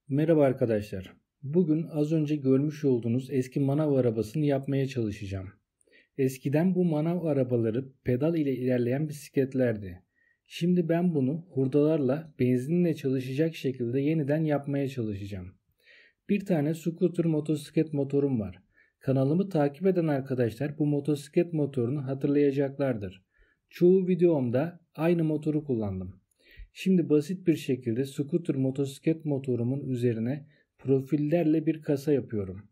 Merhaba arkadaşlar. Bugün az önce görmüş olduğunuz eski manav arabasını yapmaya çalışacağım. Eskiden bu manav arabaları pedal ile ilerleyen bisikletlerdi. Şimdi ben bunu hurdalarla benzinle çalışacak şekilde yeniden yapmaya çalışacağım. Bir tane scooter motosiklet motorum var. Kanalımı takip eden arkadaşlar bu motosiklet motorunu hatırlayacaklardır. Çoğu videomda aynı motoru kullandım. Şimdi basit bir şekilde scooter motosiklet motorumun üzerine profillerle bir kasa yapıyorum.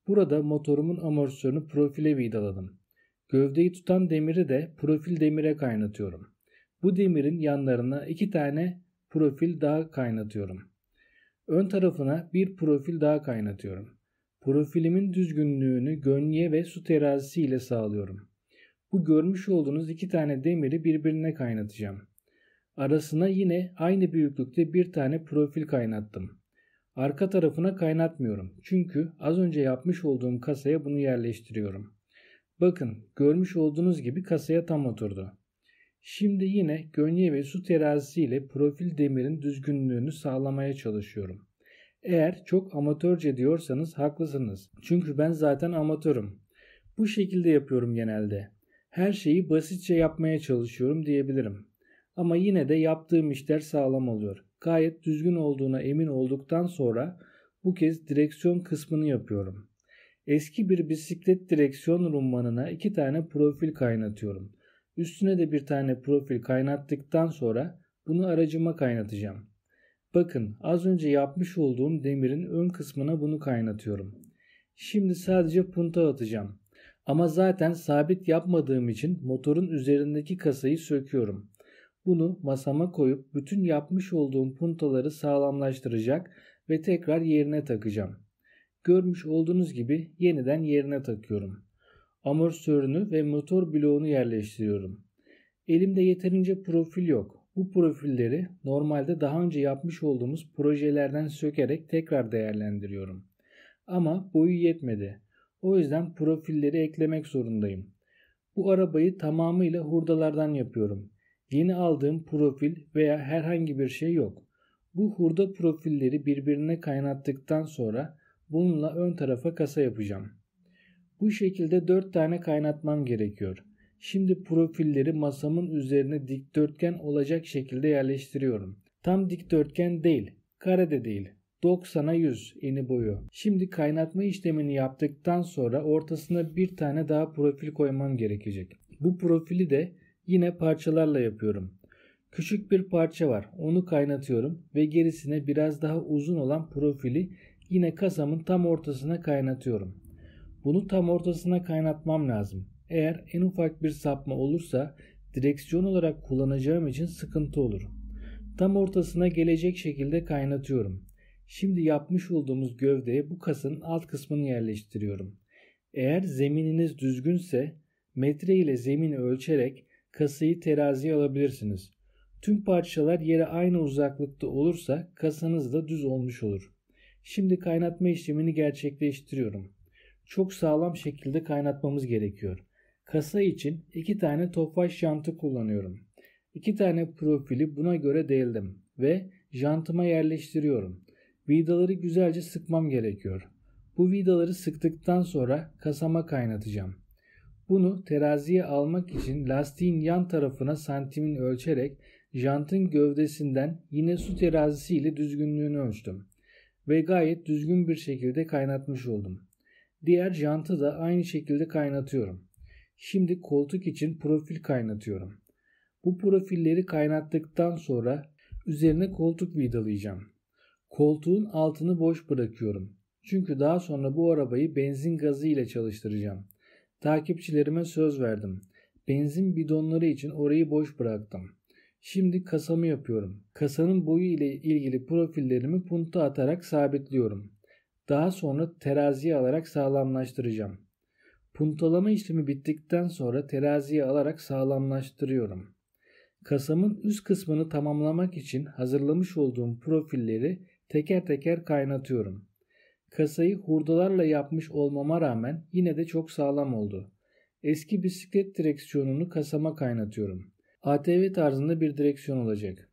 Burada motorumun amortisörünü profile vidaladım. Gövdeyi tutan demiri de profil demire kaynatıyorum. Bu demirin yanlarına 2 tane profil daha kaynatıyorum. Ön tarafına bir profil daha kaynatıyorum. Profilimin düzgünlüğünü gönye ve su terazisi ile sağlıyorum. Bu görmüş olduğunuz 2 tane demiri birbirine kaynatacağım. Arasına yine aynı büyüklükte bir tane profil kaynattım. Arka tarafına kaynatmıyorum. Çünkü az önce yapmış olduğum kasaya bunu yerleştiriyorum. Bakın görmüş olduğunuz gibi kasaya tam oturdu. Şimdi yine gönye ve su terazisi ile profil demirin düzgünlüğünü sağlamaya çalışıyorum. Eğer çok amatörce diyorsanız haklısınız. Çünkü ben zaten amatörüm. Bu şekilde yapıyorum genelde. Her şeyi basitçe yapmaya çalışıyorum diyebilirim. Ama yine de yaptığım işler sağlam oluyor. Gayet düzgün olduğuna emin olduktan sonra bu kez direksiyon kısmını yapıyorum. Eski bir bisiklet direksiyon rummanına 2 tane profil kaynatıyorum. Üstüne de bir tane profil kaynattıktan sonra bunu aracıma kaynatacağım. Bakın az önce yapmış olduğum demirin ön kısmına bunu kaynatıyorum. Şimdi sadece punta atacağım. Ama zaten sabit yapmadığım için motorun üzerindeki kasayı söküyorum. Bunu masama koyup bütün yapmış olduğum puntaları sağlamlaştıracak ve tekrar yerine takacağım. Görmüş olduğunuz gibi yeniden yerine takıyorum. Amortisörünü ve motor bloğunu yerleştiriyorum. Elimde yeterince profil yok. Bu profilleri normalde daha önce yapmış olduğumuz projelerden sökerek tekrar değerlendiriyorum. Ama boyu yetmedi. O yüzden profilleri eklemek zorundayım. Bu arabayı tamamıyla hurdalardan yapıyorum. Yeni aldığım profil veya herhangi bir şey yok. Bu hurda profilleri birbirine kaynattıktan sonra bununla ön tarafa kasa yapacağım. Bu şekilde 4 tane kaynatmam gerekiyor. Şimdi profilleri masamın üzerine dikdörtgen olacak şekilde yerleştiriyorum. Tam dikdörtgen değil, kare de değil. 90'a 100 eni boyu. Şimdi kaynatma işlemini yaptıktan sonra ortasına bir tane daha profil koymam gerekecek. Bu profili de yine parçalarla yapıyorum. Küçük bir parça var. Onu kaynatıyorum ve gerisine biraz daha uzun olan profili yine kasamın tam ortasına kaynatıyorum. Bunu tam ortasına kaynatmam lazım. Eğer en ufak bir sapma olursa direksiyon olarak kullanacağım için sıkıntı olur. Tam ortasına gelecek şekilde kaynatıyorum. Şimdi yapmış olduğumuz gövdeye bu kasın alt kısmını yerleştiriyorum. Eğer zemininiz düzgünse metre ile zemini ölçerek kasayı teraziye alabilirsiniz. Tüm parçalar yere aynı uzaklıkta olursa kasanız da düz olmuş olur. Şimdi kaynatma işlemini gerçekleştiriyorum. Çok sağlam şekilde kaynatmamız gerekiyor. Kasa için 2 tane tofaş jantı kullanıyorum. 2 tane profili buna göre deldim ve jantıma yerleştiriyorum. Vidaları güzelce sıkmam gerekiyor. Bu vidaları sıktıktan sonra kasama kaynatacağım. Bunu teraziye almak için lastiğin yan tarafına santimin ölçerek jantın gövdesinden yine su terazisi ile düzgünlüğünü ölçtüm. Ve gayet düzgün bir şekilde kaynatmış oldum. Diğer jantı da aynı şekilde kaynatıyorum. Şimdi koltuk için profil kaynatıyorum. Bu profilleri kaynattıktan sonra üzerine koltuk vidalayacağım. Koltuğun altını boş bırakıyorum. Çünkü daha sonra bu arabayı benzin gazı ile çalıştıracağım. Takipçilerime söz verdim. Benzin bidonları için orayı boş bıraktım. Şimdi kasamı yapıyorum. Kasanın boyu ile ilgili profillerimi punta atarak sabitliyorum. Daha sonra teraziye alarak sağlamlaştıracağım. Puntalama işlemi bittikten sonra teraziye alarak sağlamlaştırıyorum. Kasamın üst kısmını tamamlamak için hazırlamış olduğum profilleri teker teker kaynatıyorum. Kasayı hurdalarla yapmış olmama rağmen yine de çok sağlam oldu. Eski bisiklet direksiyonunu kasama kaynatıyorum. ATV tarzında bir direksiyon olacak.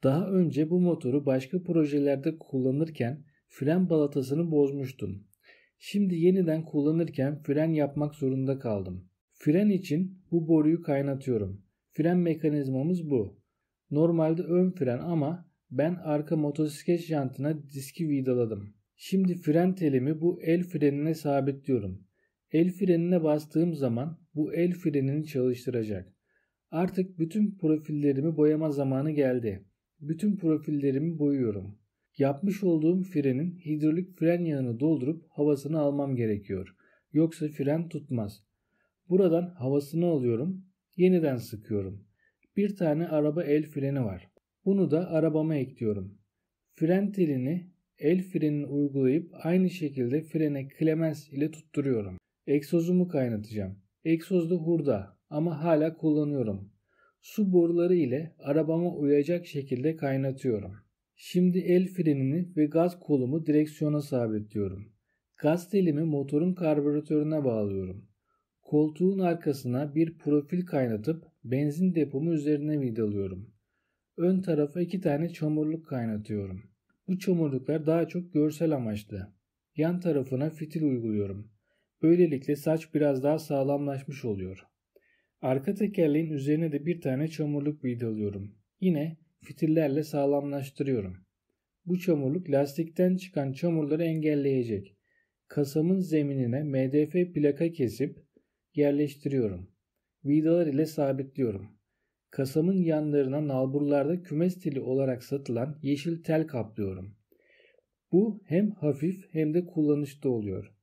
Daha önce bu motoru başka projelerde kullanırken fren balatasını bozmuştum. Şimdi yeniden kullanırken fren yapmak zorunda kaldım. Fren için bu boruyu kaynatıyorum. Fren mekanizmamız bu. Normalde ön fren ama ben arka motosiklet jantına diski vidaladım. Şimdi fren telimi bu el frenine sabitliyorum. El frenine bastığım zaman bu el frenini çalıştıracak. Artık bütün profillerimi boyama zamanı geldi. Bütün profillerimi boyuyorum. Yapmış olduğum frenin hidrolik fren yağını doldurup havasını almam gerekiyor. Yoksa fren tutmaz. Buradan havasını alıyorum, yeniden sıkıyorum. Bir tane araba el freni var. Bunu da arabama ekliyorum. Fren telini el frenini uygulayıp aynı şekilde frene klemens ile tutturuyorum. Egzozumu kaynatacağım. Egzoz da hurda ama hala kullanıyorum. Su boruları ile arabama uyacak şekilde kaynatıyorum. Şimdi el frenini ve gaz kolumu direksiyona sabitliyorum. Gaz telimi motorun karbüratörüne bağlıyorum. Koltuğun arkasına bir profil kaynatıp benzin depomu üzerine vidalıyorum. Ön tarafa 2 tane çamurluk kaynatıyorum. Bu çamurluklar daha çok görsel amaçlı. Yan tarafına fitil uyguluyorum. Böylelikle saç biraz daha sağlamlaşmış oluyor. Arka tekerleğin üzerine de bir tane çamurluk vidalıyorum. Yine fitillerle sağlamlaştırıyorum. Bu çamurluk lastikten çıkan çamurları engelleyecek. Kasamın zeminine MDF plaka kesip yerleştiriyorum. Vidalar ile sabitliyorum. Kasamın yanlarına nalburlarda kümes teli olarak satılan yeşil tel kaplıyorum. Bu hem hafif hem de kullanışlı oluyor.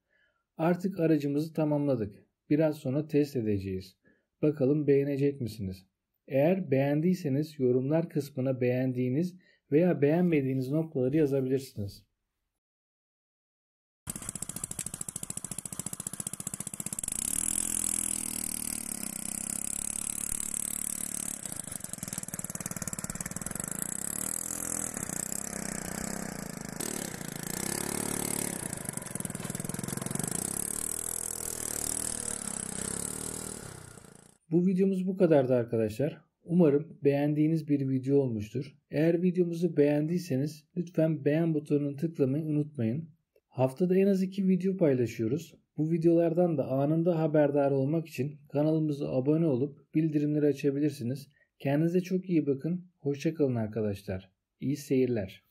Artık aracımızı tamamladık. Biraz sonra test edeceğiz. Bakalım beğenecek misiniz? Eğer beğendiyseniz yorumlar kısmına beğendiğiniz veya beğenmediğiniz noktaları yazabilirsiniz. Bu videomuz bu kadardı arkadaşlar. Umarım beğendiğiniz bir video olmuştur. Eğer videomuzu beğendiyseniz lütfen beğen butonunu tıklamayı unutmayın. Haftada en az 2 video paylaşıyoruz. Bu videolardan da anında haberdar olmak için kanalımıza abone olup bildirimleri açabilirsiniz. Kendinize çok iyi bakın. Hoşça kalın arkadaşlar. İyi seyirler.